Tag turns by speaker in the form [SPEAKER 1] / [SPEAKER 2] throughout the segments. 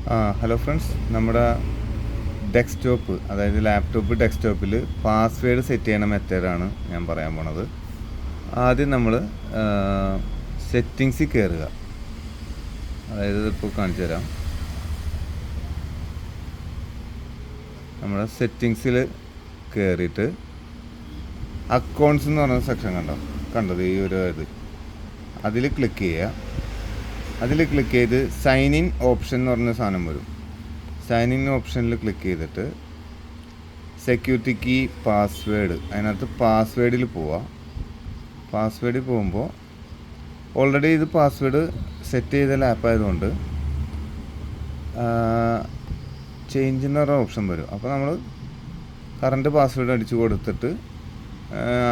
[SPEAKER 1] Hello friends, നമ്മുടെ desktop, അതായത് laptop ഡെസ്ക്ടോപ്പിൽ password set ചെയ്യണ മെത്തേഡാണ് ഞാൻ പറയാൻ പോണത്. ആദ്യം നമ്മൾ സെറ്റിങ്സിൽ കയറുക. അതായത് ഇപ്പോൾ കാണിച്ചു തരാം. നമ്മുടെ സെറ്റിങ്സിൽ കയറിയിട്ട് അക്കൗണ്ട്സ് എന്ന് പറഞ്ഞ സെക്ഷൻ കണ്ടത് ഈ ഒരു ഇത് അതിൽ ക്ലിക്ക് ചെയ്യുക. അതിൽ ക്ലിക്ക് ചെയ്ത് സൈൻ ഇൻ ഓപ്ഷൻ എന്ന് പറഞ്ഞ സാധനം വരും. സൈൻ ഇൻ ഓപ്ഷനിൽ ക്ലിക്ക് ചെയ്തിട്ട് സെക്യൂരിറ്റി കീ പാസ്വേഡ്, അതിനകത്ത് പാസ്വേഡിൽ പോവുക. പാസ്വേഡിൽ പോകുമ്പോൾ ഓൾറെഡി ഇത് പാസ്വേഡ് സെറ്റ് ചെയ്ത ലാപ്പായതുകൊണ്ട് ചേഞ്ച് എന്ന് പറഞ്ഞ ഓപ്ഷൻ വരും. അപ്പോൾ നമ്മൾ കറണ്ട് പാസ്വേഡ് അടിച്ചു കൊടുത്തിട്ട്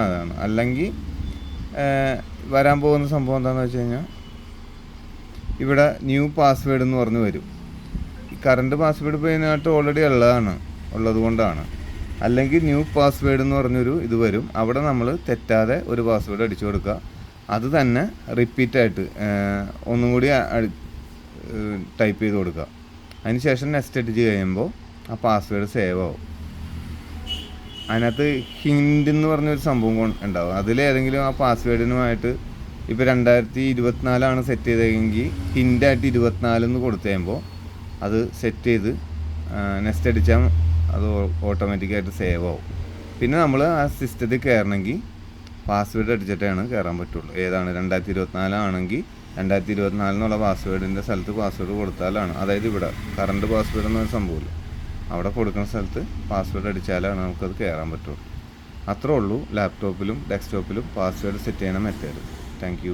[SPEAKER 1] അതാണ്. അല്ലെങ്കിൽ വരാൻ പോകുന്ന സംഭവം എന്താണെന്ന് വെച്ച് കഴിഞ്ഞാൽ ഇവിടെ ന്യൂ പാസ്വേഡ് എന്ന് പറഞ്ഞ് വരും. ഈ കറണ്ട് പാസ്വേഡ് ഇപ്പോൾ ഇതിനകത്ത് ഓൾറെഡി ഉള്ളത് കൊണ്ടാണ്. അല്ലെങ്കിൽ ന്യൂ പാസ്വേഡ് എന്ന് പറഞ്ഞൊരു ഇത് വരും. അവിടെ നമ്മൾ തെറ്റാതെ ഒരു പാസ്വേഡ് അടിച്ചു കൊടുക്കുക. അത് തന്നെ റിപ്പീറ്റായിട്ട് ഒന്നും കൂടി ടൈപ്പ് ചെയ്ത് കൊടുക്കുക. അതിന് ശേഷം നെക്സ്റ്റ് അടിച്ച് കഴിയുമ്പോൾ ആ പാസ്വേഡ് സേവ് ആവും. അതിനകത്ത് ഹിൻഡ് എന്ന് പറഞ്ഞൊരു സംഭവം ഉണ്ടാവും. അതിലേതെങ്കിലും ആ പാസ്വേഡിനുമായിട്ട് ഇപ്പോൾ 2024 സെറ്റ് ചെയ്തതെങ്കിൽ ഹിൻഡായിട്ട് 24 എന്ന് കൊടുത്തു കഴിയുമ്പോൾ അത് സെറ്റ് ചെയ്ത് നെക്സ്റ്റ് അടിച്ചാൽ അത് ഓട്ടോമാറ്റിക്കായിട്ട് സേവ് ആവും. പിന്നെ നമ്മൾ ആ സിസ്റ്റത്തിൽ കയറണമെങ്കിൽ പാസ്വേഡ് അടിച്ചിട്ടാണ് കയറാൻ പറ്റുള്ളൂ. ഏതാണ് 2024 ആണെങ്കിൽ 2024 എന്നുള്ള പാസ്വേഡിൻ്റെ സ്ഥലത്ത് പാസ്വേഡ് കൊടുത്താലാണ്, അതായത് ഇവിടെ കറണ്ട് പാസ്വേഡ് എന്നൊരു സംഭവമില്ല, അവിടെ കൊടുക്കുന്ന സ്ഥലത്ത് പാസ്വേഡ് അടിച്ചാലാണ് നമുക്കത് കയറാൻ പറ്റുള്ളൂ. അത്രേ ഉള്ളൂ ലാപ്ടോപ്പിലും ഡെസ്ക്ടോപ്പിലും പാസ്വേഡ് സെറ്റ് ചെയ്യണ മെത്തേഡ്. Thank you.